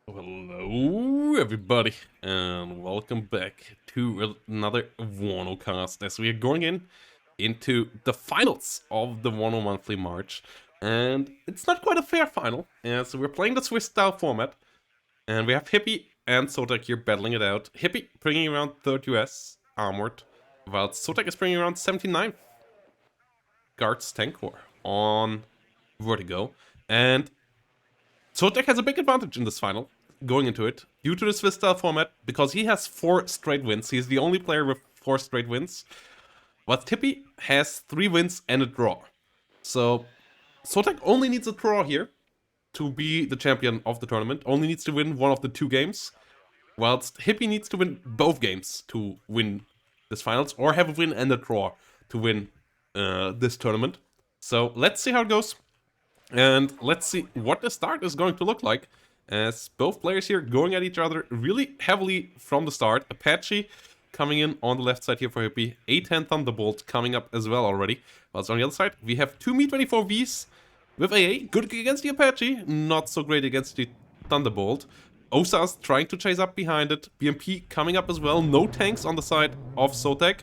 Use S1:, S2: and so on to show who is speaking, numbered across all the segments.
S1: Hello, everybody, and welcome back to another WARNO cast as we are going into the finals of the WARNO Monthly March. And it's not quite a fair final, as we're playing the Swiss style format, and we have Hippie and Sotek here battling it out. Hippie bringing around 3rd US armored, while Sotek is bringing around 79th guards tank core on Vertigo. And Sotek has a big advantage in this final, going into it, due to the Swiss style format, because he has 4 straight wins. He's the only player with 4 straight wins. While Tippy has 3 wins and a draw. So Sotek only needs a draw here to be the champion of the tournament. Only needs to win one of the 2 games. Whilst Hippie needs to win both games to win this finals, or have a win and a draw to win this tournament. So let's see how it goes. And let's see what the start is going to look like, as both players here going at each other really heavily from the start. Apache coming in on the left side here for Hippie. A10 Thunderbolt coming up as well already. Whilst on the other side, we have 2 Mi-24Vs with AA. Good against the Apache, not so great against the Thunderbolt. Osas trying to chase up behind it. BMP coming up as well. No tanks on the side of Sotek.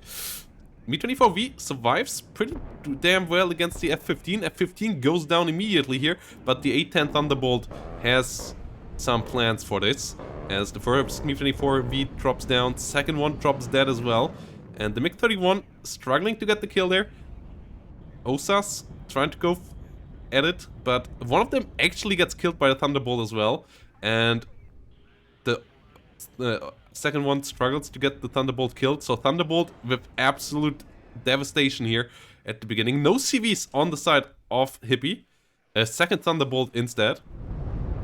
S1: Mi-24V survives pretty damn well against the F-15. F-15 goes down immediately here, but the A-10 Thunderbolt has some plans for this. As the first Mi-24V drops down, second one drops dead as well. And the MiG-31 struggling to get the kill there. Osas trying to go at it, but one of them actually gets killed by the Thunderbolt as well. And the second one struggles to get the Thunderbolt killed. So Thunderbolt with absolute devastation here at the beginning. No CVs on the side of Hippie. A second Thunderbolt instead.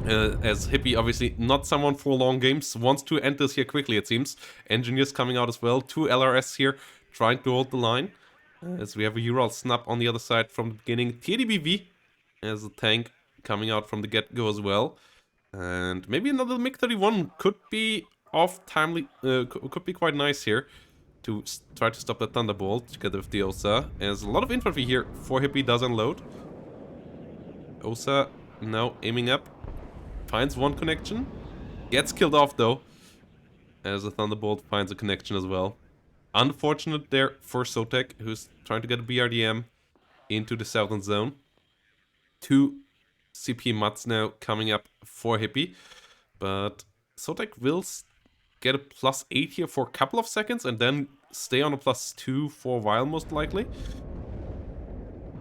S1: As Hippie, obviously not someone for long games, wants to end this here quickly, it seems. Engineers coming out as well. 2 LRS here trying to hold the line. As we have a Ural snap on the other side from the beginning. TDBV as a tank coming out from the get-go as well. And maybe another MiG-31 could be timely, could be quite nice here to try to stop that Thunderbolt together with the Osa. As a lot of infantry here for Hippie does unload. Osa now aiming up, finds one connection, gets killed off though, as the Thunderbolt finds a connection as well. Unfortunate there for Sotek, who's trying to get a BRDM into the southern zone. 2 CP Mats now coming up for Hippie, but Sotek will get a +8 here for a couple of seconds and then stay on a +2 for a while, most likely.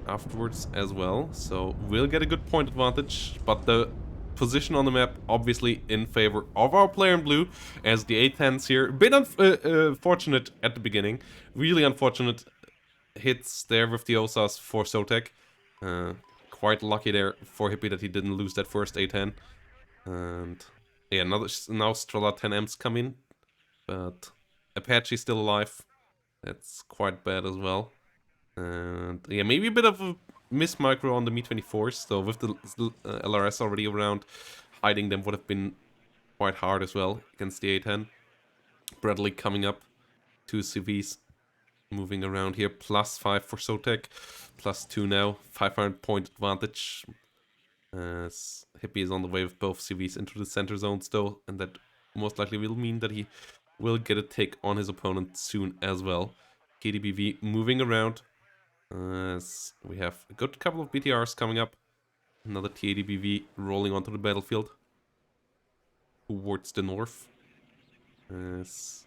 S1: Afterwards as well, so we'll get a good point advantage, but the position on the map obviously in favor of our player in blue, as the A10s here, a bit unfortunate at the beginning, really unfortunate hits there with the Osas for Sotek. Quite lucky there for Hippie that he didn't lose that first A10. And yeah, now Strela 10Ms come in, but Apache's still alive. That's quite bad as well. And yeah, maybe a bit of a miss micro on the Mi-24s, so with the LRS already around, hiding them would have been quite hard as well against the A10. Bradley coming up, 2 CVs moving around here, +5 for Sotek, +2 now, 500 point advantage. As Hippie is on the way with both CVs into the center zones though, and that most likely will mean that he will get a take on his opponent soon as well. KDBV moving around, as we have a good couple of BTRs coming up. Another TADBV rolling onto the battlefield towards the north. As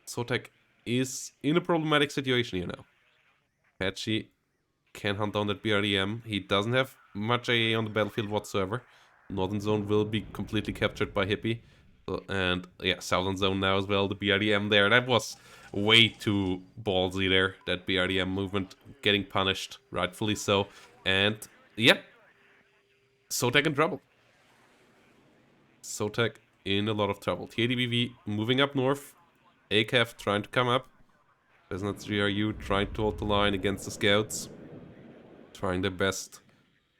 S1: Sotek is in a problematic situation here now. Apache can hunt down that BRDM. He doesn't have much AA on the battlefield whatsoever. Northern zone will be completely captured by Hippie. And yeah, southern zone now as well. The BRDM there, that was way too ballsy there. That BRDM movement getting punished, rightfully so. And yep, Sotek in trouble. Sotek in a lot of trouble. TADBV moving up north. ACAF trying to come up. Business GRU trying to hold the line against the scouts. Trying their best.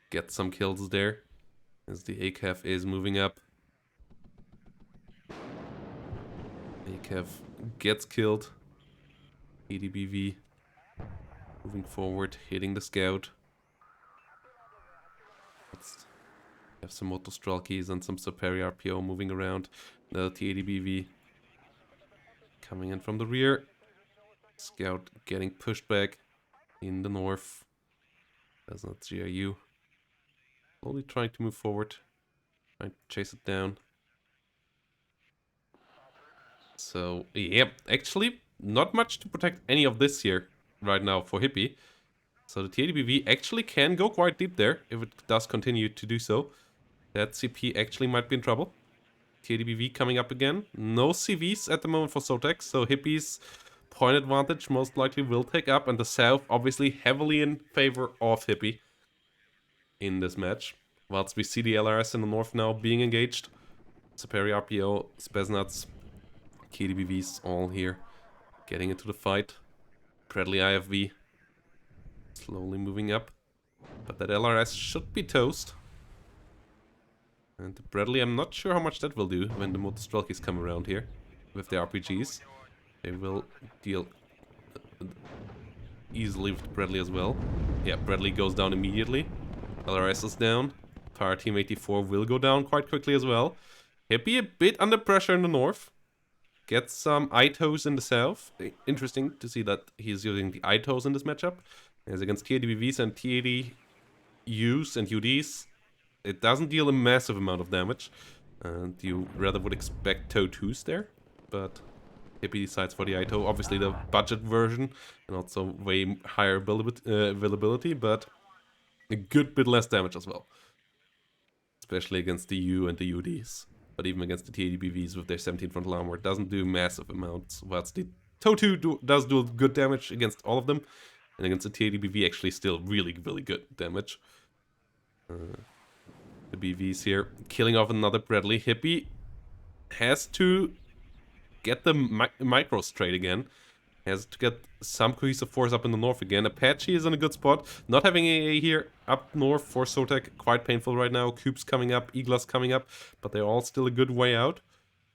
S1: Get some kills there. As the ACAF is moving up. ACAF gets killed. TDBV moving forward, hitting the scout. Have some Motostrelkis and some Superior RPO moving around. The T80BV coming in from the rear. Scout getting pushed back in the north. That's not GRU. Slowly trying to move forward. Trying to chase it down. So, yeah, actually, not much to protect any of this here right now for Hippie. So the T80BV actually can go quite deep there if it does continue to do so. That CP actually might be in trouble. T80BV coming up again. No CVs at the moment for Sotek, so Hippie's point advantage most likely will take up, and the South obviously heavily in favor of Hippie in this match. Whilst we see the LRS in the north now being engaged. Superior RPO, Spesnuts, T80BVs all here getting into the fight. Bradley IFV slowly moving up. But that LRS should be toast. And the Bradley, I'm not sure how much that will do when the Motostrelkis come around here with the RPGs. They will deal easily with Bradley as well. Yeah, Bradley goes down immediately. LRS is down. Fire Team 84 will go down quite quickly as well. Hippie a bit under pressure in the north. Gets some ITOs in the south. Interesting to see that he's using the ITOs in this matchup. As against T80BVs and T80Us and UDs, it doesn't deal a massive amount of damage. And you rather would expect TOW2s there. But Hippie decides for the ITO. Obviously the budget version and also way higher availability, but a good bit less damage as well. Especially against the U and the UDs. But even against the T80BVs with their 17 frontal armor, it doesn't do massive amounts. Whilst the TOW2 does do good damage against all of them. And against the T80BV actually still really, really good damage. The BVs here killing off another Bradley. Hippie has to get the micro straight again. Has to get some cohesive force up in the north again. Apache is in a good spot. Not having AA here up north for Sotek, quite painful right now. Coop's coming up, Eagle's coming up, but they're all still a good way out.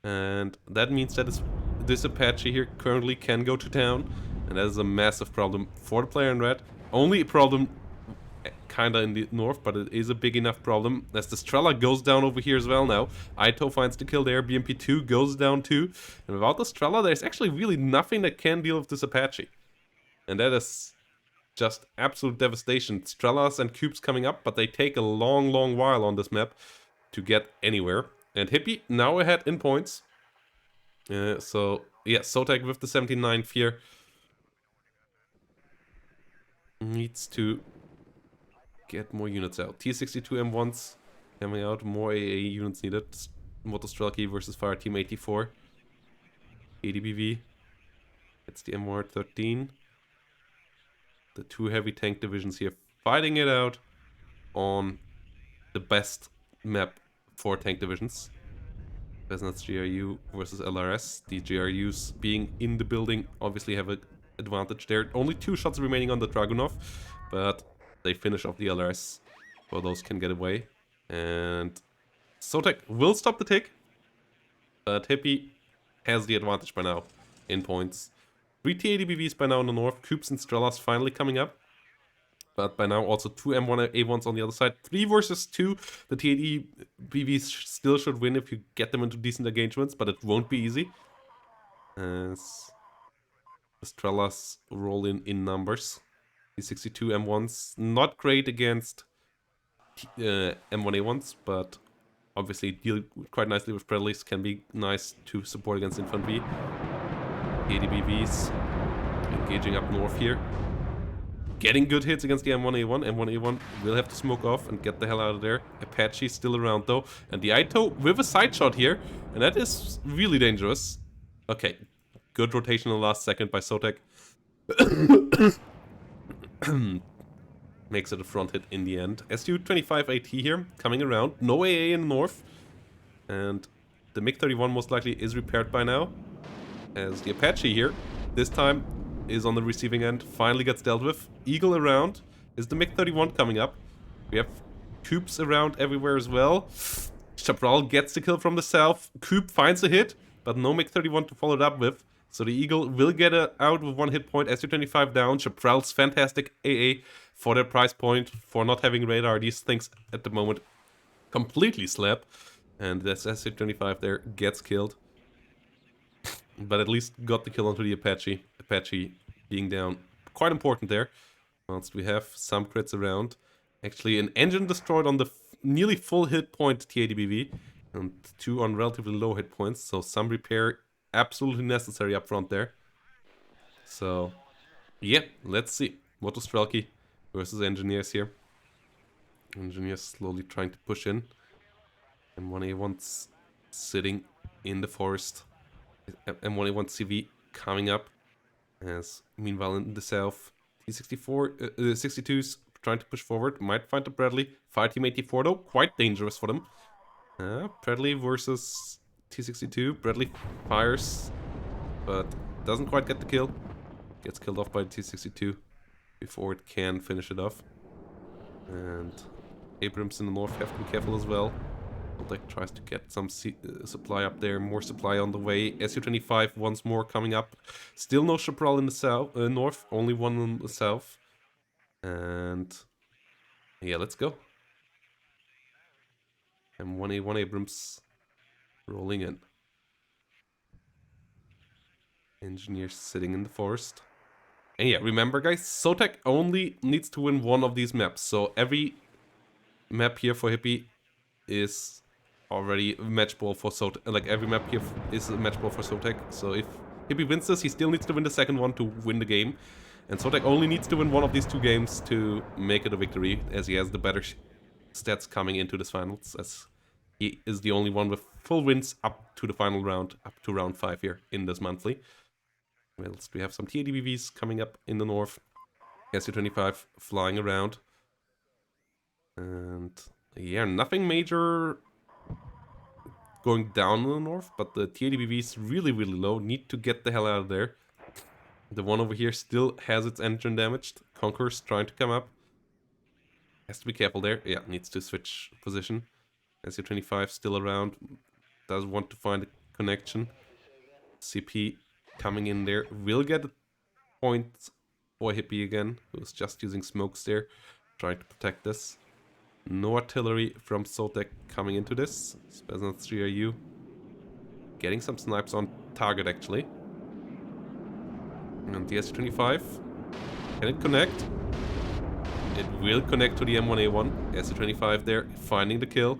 S1: And that means that this Apache here currently can go to town. And that is a massive problem for the player in red. Only a problem kinda in the north, but it is a big enough problem. As the Strela goes down over here as well now. Ito finds the kill there, BMP2 goes down too. And without the Strela, there's actually really nothing that can deal with this Apache. And that is just absolute devastation. Strelas and Cubes coming up, but they take a long, long while on this map to get anywhere. And Hippie now ahead in points. So, yeah, Sotek with the 79 Fear needs to get more units out. T62 M1s coming out, more AA units needed. Motostrelki versus Fire Team 84. ADBV. It's the M113. The two heavy tank divisions here fighting it out on the best map for tank divisions. Besnat's GRU versus LRS. The GRUs being in the building obviously have an advantage there. Only 2 shots remaining on the Dragunov, but they finish off the LRS, so those can get away. And Sotek will stop the tick, but Hippie has the advantage by now in points. 3 T80BVs by now in the north, Coops and Strelas finally coming up. But by now also 2 M1A1s on the other side. 3 versus 2. The T80BVs still should win if you get them into decent engagements, but it won't be easy. As the Strelas roll in numbers. T62 M1s, not great against M1A1s, but obviously deal quite nicely with Bradleys. Can be nice to support against infantry. ADBVs engaging up north here. Getting good hits against the M1A1. M1A1 will have to smoke off and get the hell out of there. Apache still around though. And the Ito with a side shot here. And that is really dangerous. Okay. Good rotation in the last second by Sotek. Makes it a front hit in the end. SU-25 AT here, coming around. No AA in the north. And the MiG-31 most likely is repaired by now. As the Apache here, this time is on the receiving end, finally gets dealt with. Eagle around. Is the MiG-31 coming up? We have Coops around everywhere as well. Chaparral gets the kill from the south. Coop finds a hit, but no MiG-31 to follow it up with. So the Eagle will get out with 1 hit point. SU-25 down. Chaparral's fantastic AA for their price point, for not having radar. These things at the moment completely slap. And this SC-25 there gets killed. But at least got the kill onto the Apache. Apache being down. Quite important there. Whilst we have some crits around. Actually, an engine destroyed on the nearly full hit point TADBV. And 2 on relatively low hit points. So some repair absolutely necessary up front there. So, yeah, let's see. Motostrelki versus Engineers here. Engineers slowly trying to push in. And M1A1's sitting in the forest. M1A1 CV coming up. As meanwhile in the south, T64, 62's trying to push forward. Might find the Bradley. Fire Team 84 though, quite dangerous for them. Bradley versus T62. Bradley fires, but doesn't quite get the kill. Gets killed off by the T62 before it can finish it off. And Abrams in the north have to be careful as well. Sotek tries to get some supply up there, more supply on the way. Su-25 once more coming up. Still no Chaparral in the south, north, only one in the south. And yeah, let's go. M1A1 Abrams rolling in. Engineers sitting in the forest. And yeah, remember guys, Sotek only needs to win one of these maps. So every map here for Hippie is already a match ball for Sotek. Like every map here is a match ball for Sotek. So if Hippie wins this, he still needs to win the second one to win the game. And Sotek only needs to win one of these 2 games to make it a victory, as he has the better stats coming into this finals, as he is the only one with full wins up to the final round, up to round 5 here in this monthly. Whilst we have some TADBVs coming up in the north. Su-25 flying around. And yeah, nothing major going down in the north, but the TADBV is really, really low. Need to get the hell out of there. The one over here still has its engine damaged. Conqueror's trying to come up. Has to be careful there. Yeah, needs to switch position. Su-25 still around. Does want to find a connection. CP coming in there. Will get a point for Hippie again, who's just using smokes there. Trying to protect this. No artillery from Sotek coming into this. Spazna 3RU getting some snipes on target actually. And the Su-25, can it connect? It will connect to the M1A1. Su-25 there, finding the kill.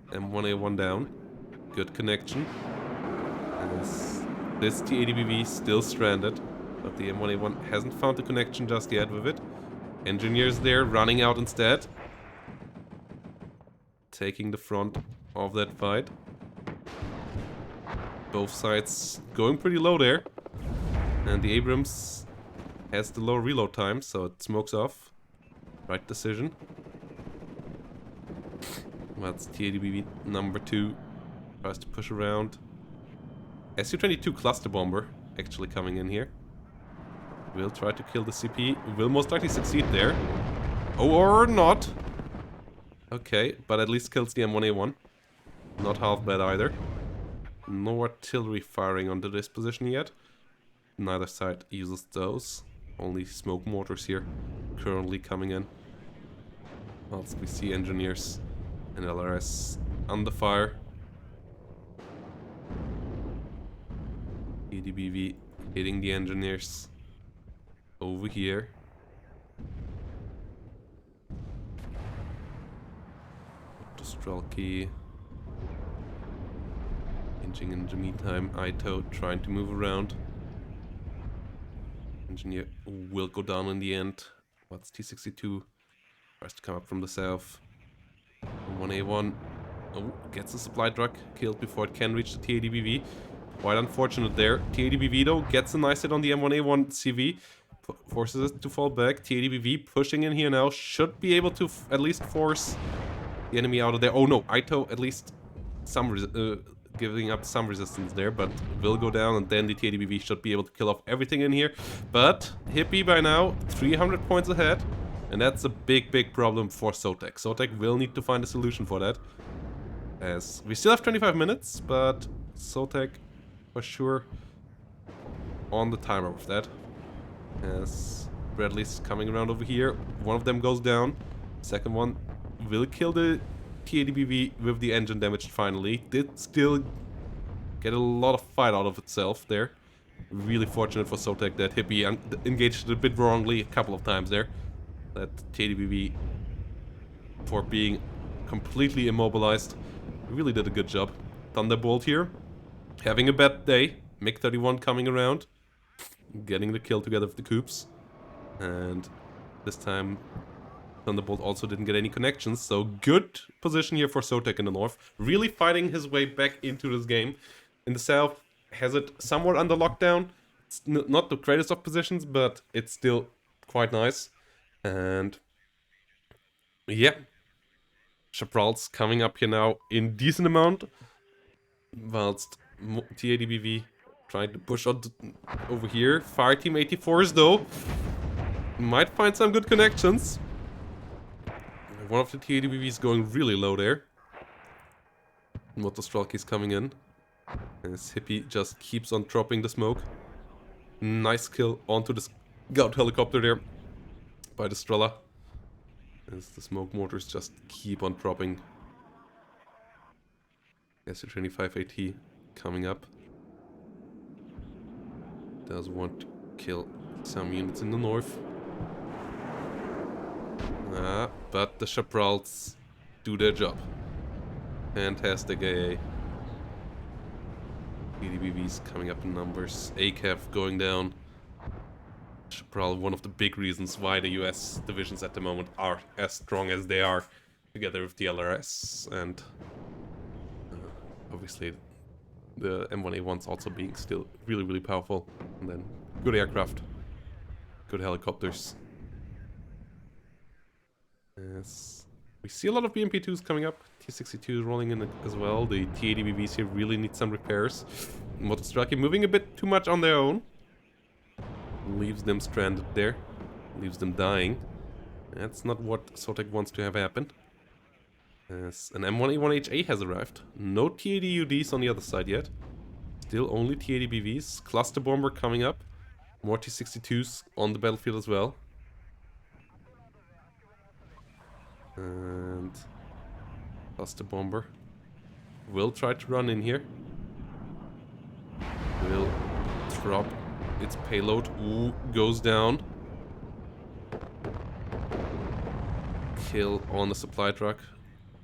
S1: M1A1 down. Good connection. As this TADBV still stranded, but the M1A1 hasn't found the connection just yet with it. Engineers there running out instead. Taking the front of that fight. Both sides going pretty low there. And the Abrams has the low reload time, so it smokes off. Right decision. That's TADBV number 2. Tries to push around. Su-22 cluster bomber actually coming in here. Will try to kill the CP. Will most likely succeed there. Oh, or not. Okay, but at least kills the M1A1. Not half bad either. No artillery firing onto this position yet. Neither side uses those. Only smoke mortars here currently coming in. Whilst we see engineers and LRS under fire. TADBV hitting the engineers over here. Strelky inching in the meantime. Ito trying to move around. Engineer will go down in the end. What's T62? Tries to come up from the south. 1A1. Oh, gets the supply truck killed before it can reach the TADBV. Quite unfortunate there. TADBV though gets a nice hit on the M1A1 CV. Forces it to fall back. TADBV pushing in here now. Should be able to at least force the enemy out of there. Oh no, Ito at least some giving up some resistance there, but will go down, and then the TADBV should be able to kill off everything in here. But Hippie by now 300 points ahead, and that's a big, big problem for Sotek. Sotek will need to find a solution for that, as we still have 25 minutes, but Sotek for sure on the timer with that. As Bradley's coming around over here, one of them goes down, second one will kill the TADBV with the engine damaged finally. Did still get a lot of fight out of itself there. Really fortunate for Sotek that Hippie engaged a bit wrongly a couple of times there. That TADBV, for being completely immobilized, really did a good job. Thunderbolt here, having a bad day. MiG-31 coming around, getting the kill together with the Coops. And this time Thunderbolt also didn't get any connections, so good position here for Sotek in the north. Really fighting his way back into this game. In the south, has it somewhat under lockdown. It's not the greatest of positions, but it's still quite nice. And yeah, Chaparral's coming up here now in decent amount, whilst TADBV trying to push on over here. Fireteam 84s though might find some good connections. One of the TADBVs going really low there. Motostralky's coming in. As Hippie just keeps on dropping the smoke. Nice kill onto the scout helicopter there by the Strela. As the smoke mortars just keep on dropping. SU-25 AT coming up. Does want to kill some units in the north. But the Chaparrals do their job. Fantastic AA. TADBVs coming up in numbers. ACAF going down. Chaparral, one of the big reasons why the US divisions at the moment are as strong as they are, together with the LRS, and obviously the M1A1s also being still really, really powerful. And then good aircraft, good helicopters. Yes. We see a lot of BMP-2s coming up. T-62 rolling in as well. The TADBVs here really need some repairs. Motostraki moving a bit too much on their own. Leaves them stranded there. Leaves them dying. That's not what Sotek wants to have happen. As an M1A1HA has arrived. No TADUDs on the other side yet. Still only TADBVs. Cluster bomber coming up. More T-62s on the battlefield as well. And cluster bomber will try to run in here. Will drop its payload. Ooh, goes down. Kill on the supply truck.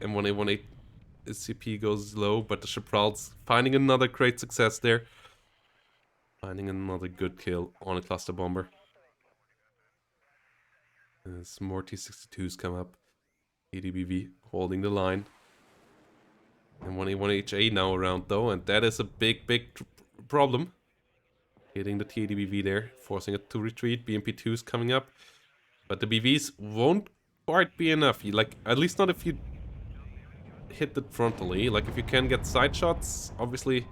S1: M1A18 SCP goes low, but the Chaparral's finding another great success there. Finding another good kill on a cluster bomber. As more T-62s come up. TADBV holding the line. M1A1HA now around though, and that is a big problem. Hitting the TADBV there, forcing it to retreat. BMP-2s coming up. But the BVs won't quite be enough. Like, at least not if you hit it frontally. Like, if you can get side shots, obviously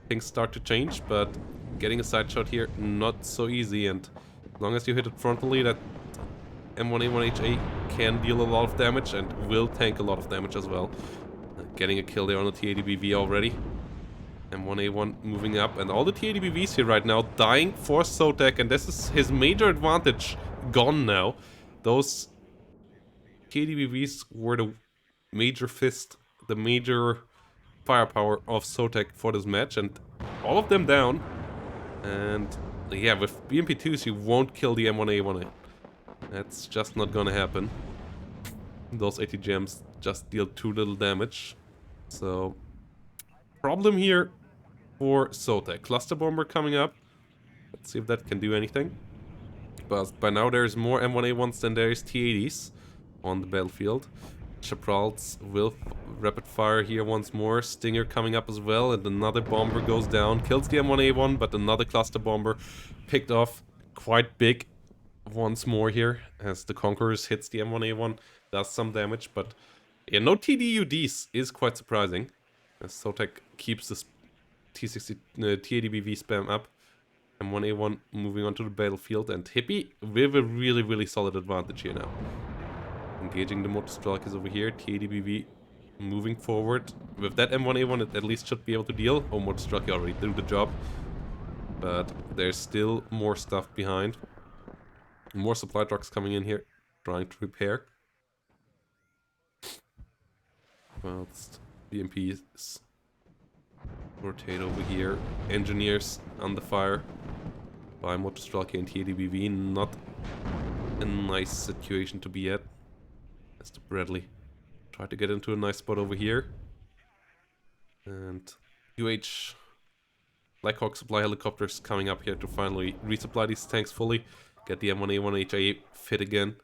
S1: things start to change, but getting a side shot here, not so easy. And as long as you hit it frontally, that M1A1HA can deal a lot of damage and will tank a lot of damage as well. Getting a kill there on the TADBV already. M1A1 moving up, and all the TADBVs here right now dying for Sotek, and this is his major advantage gone now. Those TADBVs were the major fist, the major firepower of Sotek for this match, and all of them down. And yeah, with BMP-2s you won't kill the M1A1. That's just not gonna happen. Those ATGMs just deal too little damage. So, problem here for Sotek. Cluster bomber coming up. Let's see if that can do anything. But by now there's more M1A1s than there is T-80s on the battlefield. Chaparrals will rapid fire here once more. Stinger coming up as well, and another bomber goes down. Kills the M1A1, but another cluster bomber picked off quite big once more here as the Conquerors hits the M1A1, does some damage, but yeah, no TDUDs is quite surprising as Sotek keeps this TADBV spam up. M1A1 moving onto the battlefield, and Hippie with a really solid advantage here now. Engaging the Motostralkers over here. TADBV moving forward. With that M1A1 it at least should be able to deal. Oh, Motostralker already did the job, but there's still more stuff behind. More supply trucks coming in here, trying to repair. Whilst BMPs rotate over here. Engineers on the fire by Motostralke and TADBV. Not a nice situation to be at. As the Bradley try to get into a nice spot over here. And UH Blackhawk supply helicopters coming up here to finally resupply these tanks fully. Get the M1A1HA fit again.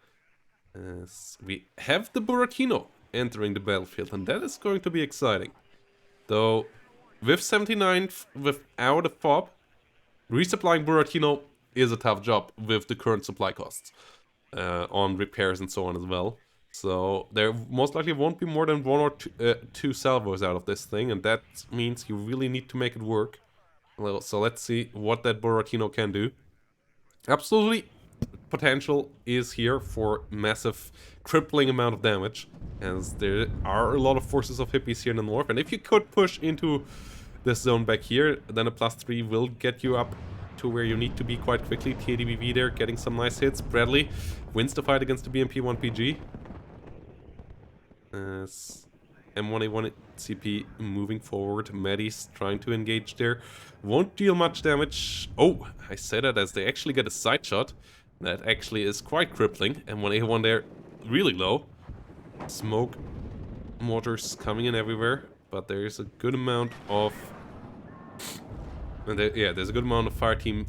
S1: As we have the Buratino entering the battlefield, and that is going to be exciting. Though, with 79, without a FOB, resupplying Buratino is a tough job with the current supply costs. On repairs and so on as well. So there most likely won't be more than one or two salvos out of this thing, and that means you really need to make it work. Well, so let's see what that Buratino can do. Absolutely, potential is here for massive crippling amount of damage, as there are a lot of forces of hippies here in the north, and if you could push into this zone back here, then a +3 will get you up to where you need to be quite quickly. TADBV there getting some nice hits. Bradley wins the fight against the BMP-1PG. As M1A1 CP moving forward. Maddie's trying to engage there. Won't deal much damage. Oh, I say that as they actually get a side shot. That actually is quite crippling. M1A1 there really low. Smoke mortars coming in everywhere. But there's a good amount of... And yeah, there's a good amount of Fireteam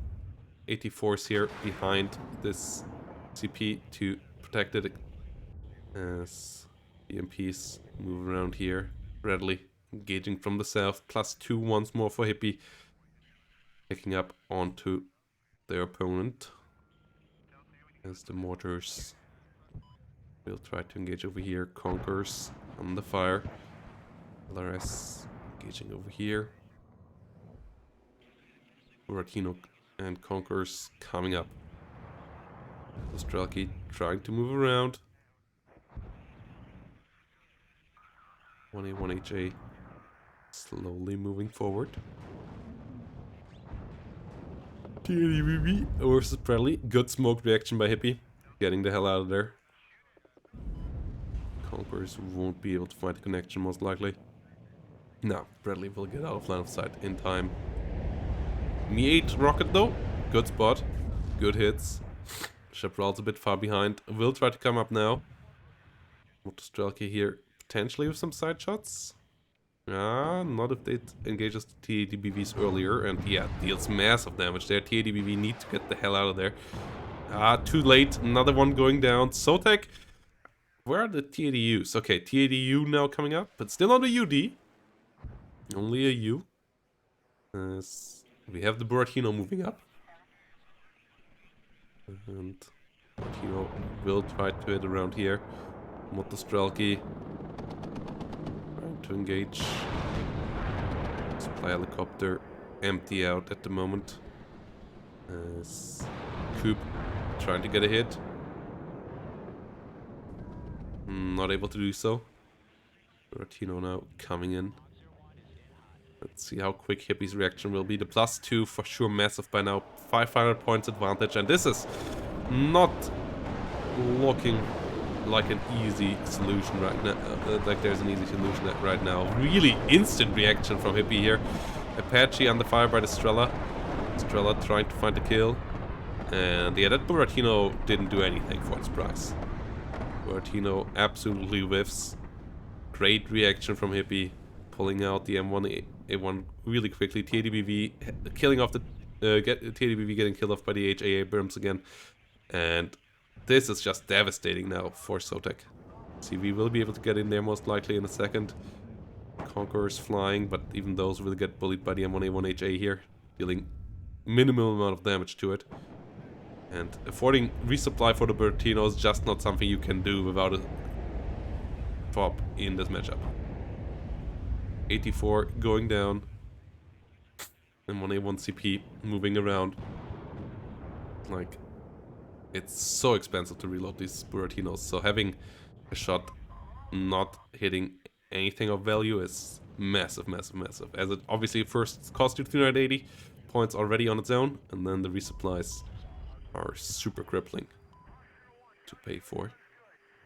S1: 84s here behind this CP to protect it. As BMPs move around here. Bradley engaging from the south. +2 once more for Hippie. Picking up onto their opponent. As the mortars will try to engage over here. Conquers on the fire. LRS engaging over here. Buratino and Conquerors coming up. Strelke trying to move around. 1A1HA slowly moving forward. TADBB versus Bradley. Good smoke reaction by Hippie. Getting the hell out of there. Conquerors won't be able to find the connection most likely. No, Bradley will get out of line of sight in time. Mi-8 rocket though. Good spot. Good hits. Chaparral's a bit far behind. Will try to come up now. Motostrelke here. Potentially with some side shots. Not if they engages the TADBVs earlier. And yeah, deals massive damage there. TADBV need to get the hell out of there. Too late. Another one going down. Sotek. Where are the TADUs? Okay, TADU now coming up. But still on the UD. Only a U. We have the Buratino moving up. And Buratino will try to hit around here. Motostrelke trying to engage. Supply helicopter empty out at the moment. Coop trying to get a hit. Not able to do so. Buratino now coming in. Let's see how quick Hippie's reaction will be. The +2 for sure massive by now. 500 points advantage. And this is not looking like an easy solution right now. Like there's an easy solution right now. Really instant reaction from Hippie here. Apache under fire by the Strela. Strela trying to find the kill. And yeah, that Buratino didn't do anything for its price. Buratino absolutely whiffs. Great reaction from Hippie. Pulling out the M1A1 really quickly. TADBV killing off the TADBV getting killed off by the HA Abrams again. And this is just devastating now for Sotek. CV will be able to get in there most likely in a second. Conquerors flying, but even those will get bullied by the M1A1HA here, dealing minimal amount of damage to it. And affording resupply for the Buratino is just not something you can do without a FOB in this matchup. 84 going down. And 1A1 CP moving around. Like, it's so expensive to reload these Buratinos, so having a shot not hitting anything of value is massive, massive, massive. As it obviously first cost you 380 points already on its own, and then the resupplies are super crippling to pay for.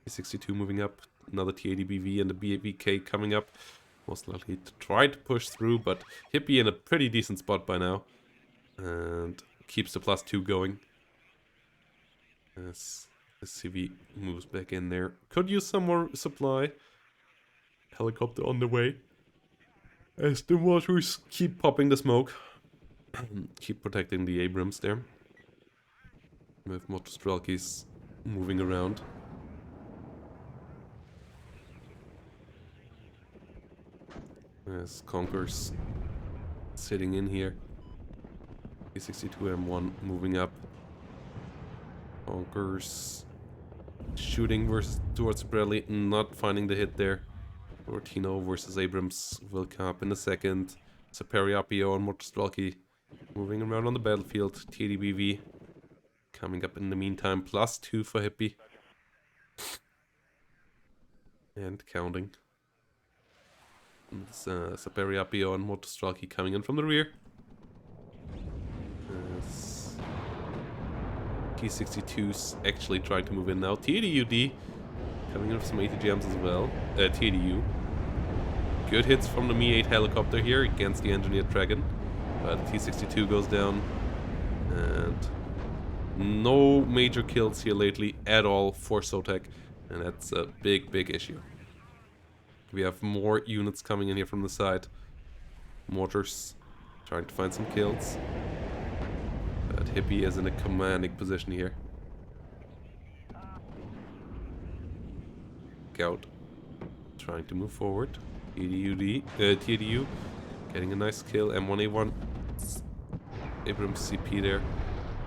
S1: T62 moving up, another T80BV and the BVK coming up. Most likely to try to push through, but Hippie in a pretty decent spot by now. And keeps the +2 going. As the CV moves back in there. Could use some more supply. Helicopter on the way. As the waters keep popping the smoke. Keep protecting the Abrams there. With Motostrelkis moving around. As Conquer's sitting in here. T62M1 moving up. Conquer's shooting towards Bradley, not finding the hit there. Ortino versus Abrams will come up in a second. Saperiapio and Motostrelki moving around on the battlefield. TDBV coming up in the meantime. +2 for Hippie. And counting. It's Saperiapio and Motostrelki coming in from the rear. T62's actually trying to move in now. TDUD coming in with some ATGMs as well. TDU. Good hits from the Mi-8 helicopter here against the engineered Dragon. But T62 goes down. And no major kills here lately at all for Sotek. And that's a big, big issue. We have more units coming in here from the side. Mortars trying to find some kills. But Hippie is in a commanding position here. Scout trying to move forward. TDU getting a nice kill. M1A1 Abrams CP there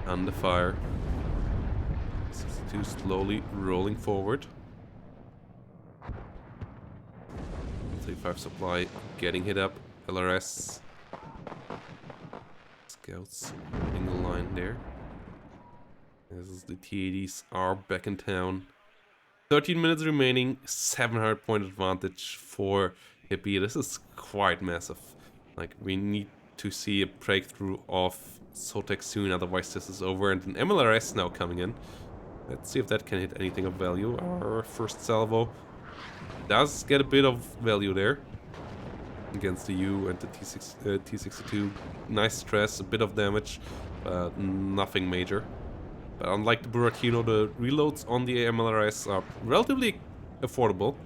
S1: under fire. 62 slowly rolling forward. 35 supply getting hit up. LRS Scouts in the line there. This is the T80s are back in town. 13 minutes remaining, 700 point advantage for Hippie. This is quite massive. Like, we need to see a breakthrough of Sotek soon, otherwise this is over. And an MLRS now coming in. Let's see if that can hit anything of value. Our first salvo does get a bit of value there. Against the U and the T62. Nice stress, a bit of damage, but nothing major. But unlike the Buratino, the reloads on the MLRS are relatively affordable.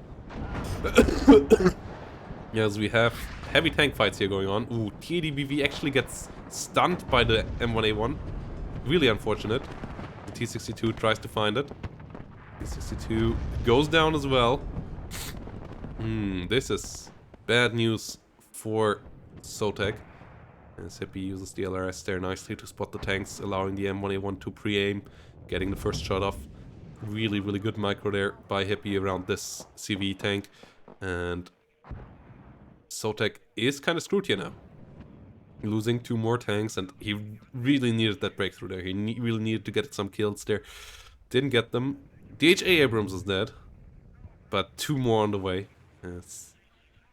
S1: Yes, we have heavy tank fights here going on. Ooh, TADBV actually gets stunned by the M1A1. Really unfortunate. The T62 tries to find it. T62 goes down as well. This is bad news for Sotek. As Hippie uses the LRS there nicely to spot the tanks, allowing the M1A1 to pre-aim, getting the first shot off. Really, really good micro there by Hippie around this CV tank. And Sotek is kind of screwed here now. Losing 2 more tanks, and he really needed that breakthrough there. He really needed to get some kills there. Didn't get them. DHA Abrams is dead, but 2 more on the way. As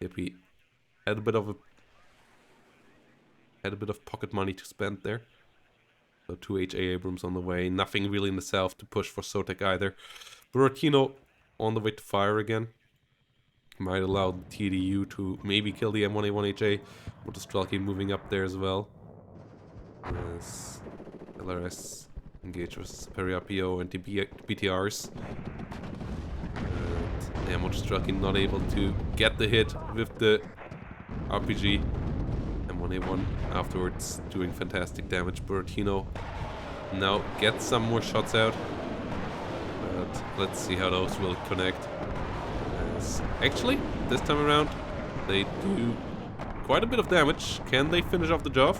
S1: Hippie had a bit of pocket money to spend there. So 2 HA Abrams on the way. Nothing really in the south to push for Sotek either. Buratino on the way to fire again. Might allow the TDU to maybe kill the M1A1HA. Motostrelki moving up there as well. As LRS engage with Periapio and the BTRs. And yeah, Motostrelki not able to get the hit with the RPG. M1A1 afterwards doing fantastic damage. Buratino now gets some more shots out. But let's see how those will connect. Actually, this time around, they do quite a bit of damage. Can they finish off the job?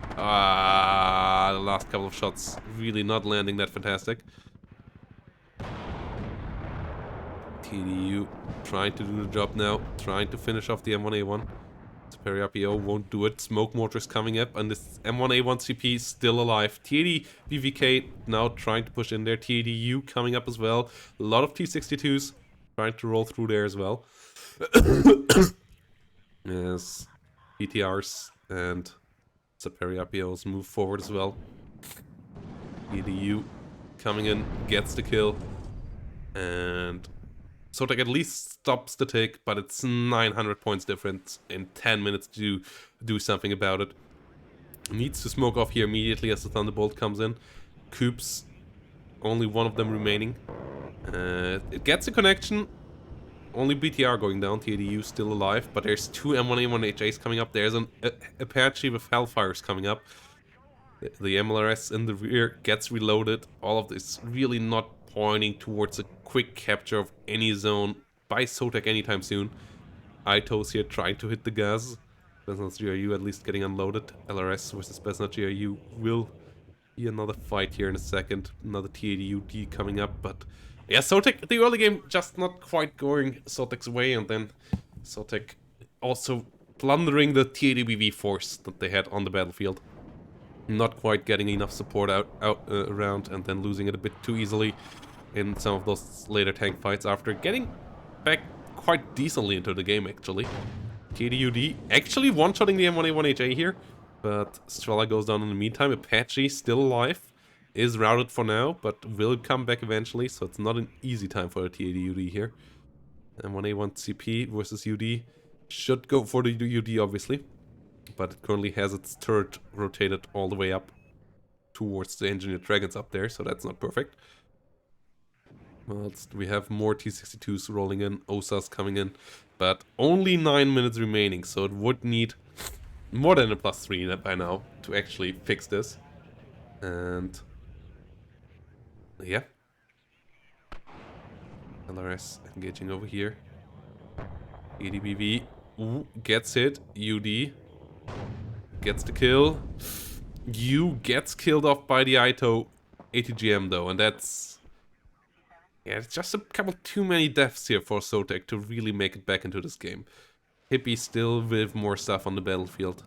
S1: The last couple of shots really not landing that fantastic. TDU trying to do the job now, trying to finish off the M1A1. Periapio won't do it. Smoke mortars coming up, and this M1A1 CP still alive. TAD BVK now trying to push in there. TADU coming up as well. A lot of T62s trying to roll through there as well. Yes, BTRs and Saperiapios move forward as well. TADU coming in, gets the kill. And Sotek at least stops the tick, but it's 900 points difference in 10 minutes to do something about it. Needs to smoke off here immediately as the Thunderbolt comes in. Coops, only one of them remaining. It gets a connection. Only BTR going down, TADU still alive, but there's two M1A1HAs coming up. There's an Apache with Hellfires coming up. The MLRS in the rear gets reloaded. All of this really not pointing towards a quick capture of any zone by Sotek anytime soon. Itos here trying to hit the gas. Besnat GRU at least getting unloaded. LRS versus Besnat GRU will be another fight here in a second. Another TADUD coming up, but yeah, Sotek, the early game just not quite going Sotek's way, and then Sotek also plundering the TADBV force that they had on the battlefield. Not quite getting enough support around, and then losing it a bit too easily in some of those later tank fights after getting back quite decently into the game, actually. TDUD actually one-shotting the M1A1HA here, but Strela goes down in the meantime. Apache still alive, is routed for now, but will come back eventually, so it's not an easy time for the TDUD here. M1A1CP versus UD should go for the UD, obviously, but it currently has its turret rotated all the way up towards the engineered dragons up there, so that's not perfect. Whilst we have more T-62s rolling in, OSAs coming in, but only 9 minutes remaining, so it would need more than a +3 by now to actually fix this. And yeah, LRS engaging over here. ADBV gets hit. UD gets the kill. U gets killed off by the Ito ATGM though, and that's... yeah, it's just a couple too many deaths here for Sotek to really make it back into this game. Hippie still with more stuff on the battlefield.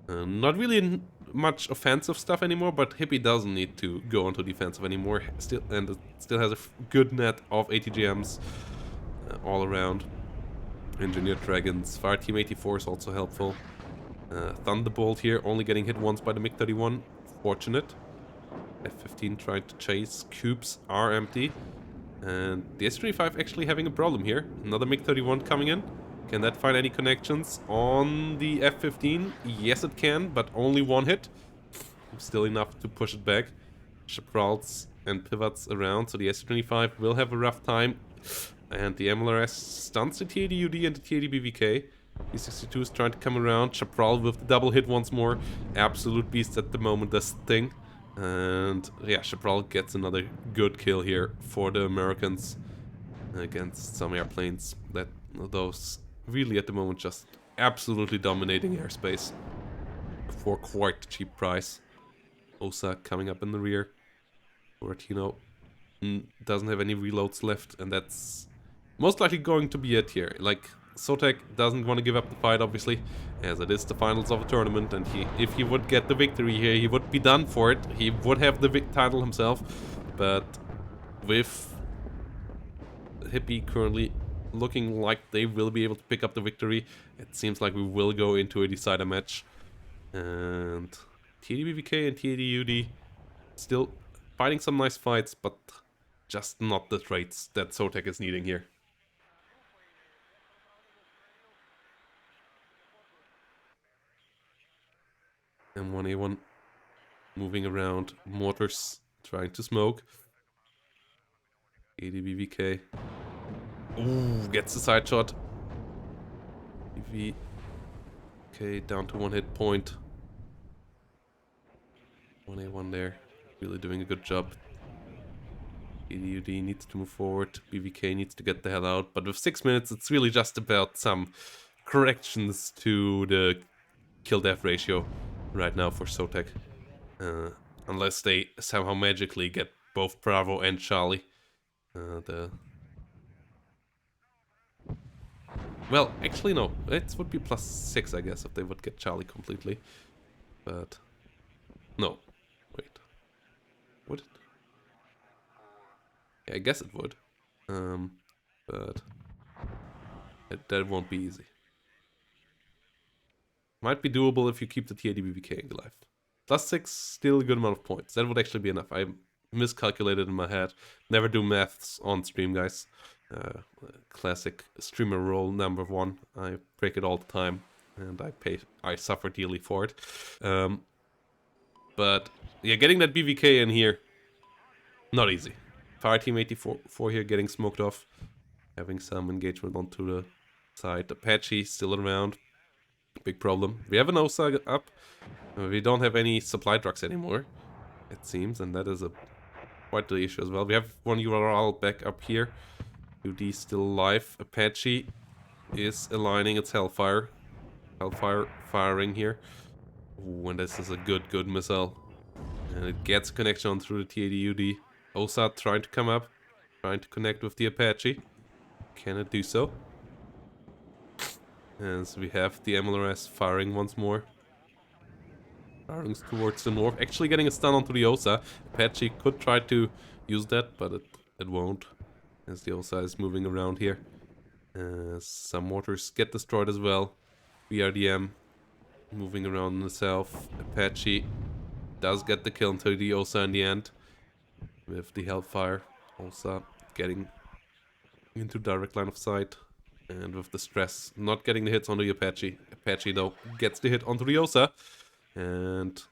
S1: Not really much offensive stuff anymore, but Hippie doesn't need to go onto defensive anymore. And it still has a good net of ATGMs all around. Engineered Dragons. Fireteam 84 is also helpful. Thunderbolt here, only getting hit once by the MiG-31. Fortunate. F-15 trying to chase. Cubes are empty. And the S-35 actually having a problem here. Another MiG-31 coming in. Can that find any connections on the F-15? Yes, it can, but only one hit. Still enough to push it back. Chaparrals and pivots around, so the S-25 will have a rough time. And the MLRS stuns the TADUD and the TADBVK. T-62 is trying to come around. Chaparral with the double hit once more. Absolute beast at the moment, this thing. And yeah, Chaparral gets another good kill here for the Americans against some airplanes that those really at the moment just absolutely dominating airspace for quite a cheap price. Osa coming up in the rear. Buratino doesn't have any reloads left, and that's most likely going to be it here. Like, Sotek doesn't want to give up the fight, obviously, as it is the finals of a tournament, and if he would get the victory here, he would be done for it. He would have the title himself, but with Hippie currently looking like they will be able to pick up the victory, it seems like we will go into a decider match. And TDBVK and TADUD still fighting some nice fights, but just not the traits that Sotek is needing here. M1A1 moving around, mortars trying to smoke. ADBVK. Ooh, gets the side shot. BVK down to 1 hit point. 1A1 there, really doing a good job. ADUD needs to move forward, BVK needs to get the hell out, but with 6 minutes it's really just about some corrections to the kill-death ratio right now for Sotek. Unless they somehow magically get both Bravo and Charlie. Well, actually no, it would be +6 I guess if they would get Charlie completely. But no, wait, would it? Yeah, I guess it would. But that won't be easy. Might be doable if you keep the TADBVK alive. +6, still a good amount of points. That would actually be enough. I'm miscalculated in my head. Never do maths on stream, guys. Classic streamer rule number 1. I break it all the time, and I suffer dearly for it. But yeah, getting that BVK in here, not easy. Fire team 84 here getting smoked off, having some engagement onto the side. Apache still around, big problem. We have an OSA up. We don't have any supply trucks anymore, it seems, and that is quite the issue as well. We have one URL back up here. UD still alive. Apache is aligning its Hellfire firing here. Ooh, and this is a good missile. And it gets connection on through the TAD-UD. OSA trying to come up, trying to connect with the Apache. Can it do so? As we have the MLRS firing once more. Firing towards the north. Actually getting a stun onto the OSA. Apache could try to use that, but it won't. As the OSA is moving around here. Some mortars get destroyed as well. BRDM moving around in the south. Apache does get the kill into the OSA in the end. With the Hellfire. OSA getting into direct line of sight. And with the stress, not getting the hits onto the Apache. Apache, though, gets the hit onto the OSA. And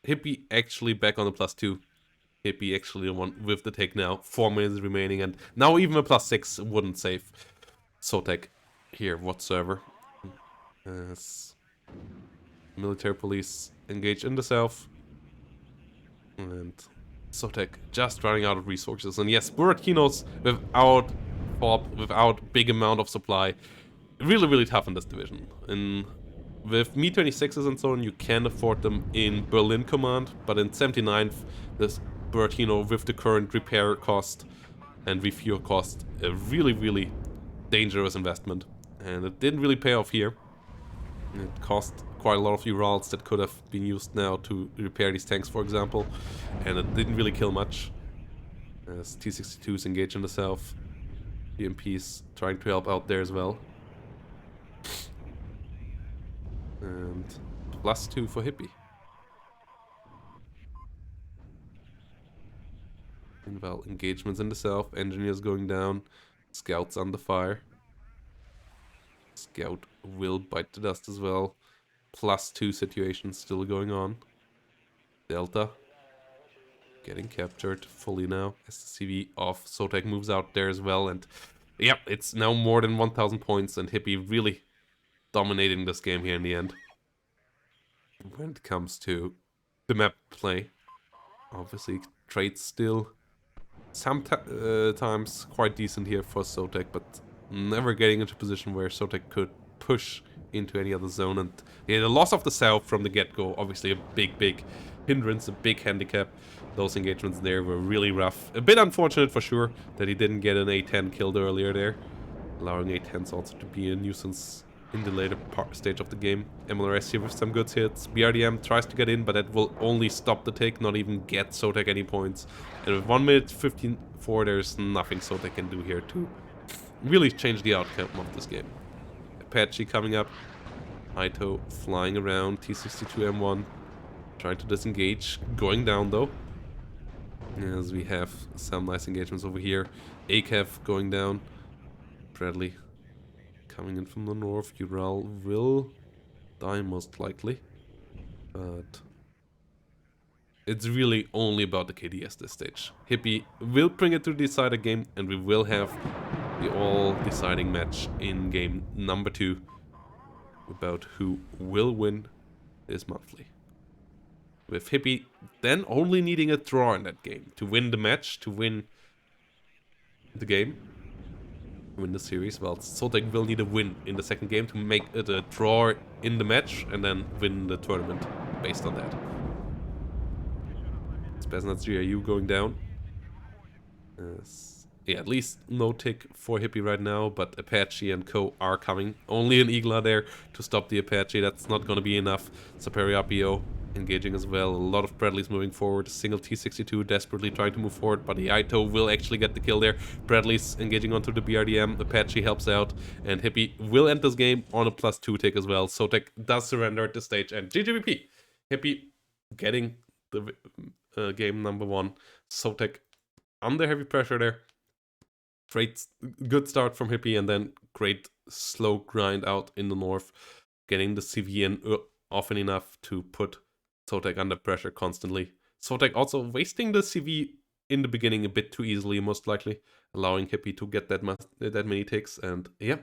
S1: Hippie actually back on the +2. Hippie actually the one with the take now. 4 minutes remaining, and now even a +6 wouldn't save Sotek here whatsoever. As military police engage in the south. And Sotek just running out of resources. And yes, Buratinos without big amount of supply, really tough in this division. With Mi-26s and so on, you can afford them in Berlin Command, but in 79th, this Buratino with the current repair cost and refuel cost, a really dangerous investment. And it didn't really pay off here. It cost quite a lot of Urals that could have been used now to repair these tanks, for example, and it didn't really kill much. As T-62s engage in the south, BMPs trying to help out there as well. And +2 for Hippie. And well, engagements in the south, engineers going down, scouts under fire. Scout will bite the dust as well. +2 situation still going on. Delta getting captured fully now as the CV of Sotek moves out there as well. And yeah, it's now more than 1,000 points, and Hippie really dominating this game here in the end. When it comes to the map play, obviously trades still sometimes quite decent here for Sotek, but never getting into a position where Sotek could push into any other zone. And yeah, the loss of the south from the get-go, obviously a big hindrance, a big handicap. Those engagements there were really rough. A bit unfortunate for sure that he didn't get an A10 killed earlier there, allowing A10s also to be a nuisance in the later stage of the game. MLRS here with some good hits. BRDM tries to get in, but that will only stop the take, not even get Sotek any points. And with 1 minute 15-4, there's nothing Sotek can do here to really change the outcome of this game. Apache coming up. Ito flying around. T-62M1 trying to disengage. Going down though. As we have some nice engagements over here. ACAV going down. Bradley coming in from the north. Ural will die most likely. But it's really only about the KDS this stage. Hippie will bring it to decide a game, and we will have the all-deciding match in game number 2 about who will win this monthly. With Hippie then only needing a draw in that game to win the match, to win the game, win the series. Well, Sotek will need a win in the second game to make it a draw in the match and then win the tournament based on that. Spetsnaz 3RU going down. Yeah, at least no tick for Hippie right now, but Apache and co are coming. Only an Eagler there to stop the Apache. That's not going to be enough. Superior RPO engaging as well. A lot of Bradleys moving forward. Single T-62 desperately trying to move forward, but the Ito will actually get the kill there. Bradley's engaging onto the BRDM. Apache helps out, and Hippie will end this game on a +2 tick as well. Sotek does surrender at this stage, and GGVP. Hippie getting the game number 1. Sotek under heavy pressure there. Great, good start from Hippie, and then great slow grind out in the north, getting the CV in often enough to put Sotek under pressure constantly. Sotek also wasting the CV in the beginning a bit too easily, most likely, allowing Hippie to get that many takes. And yeah,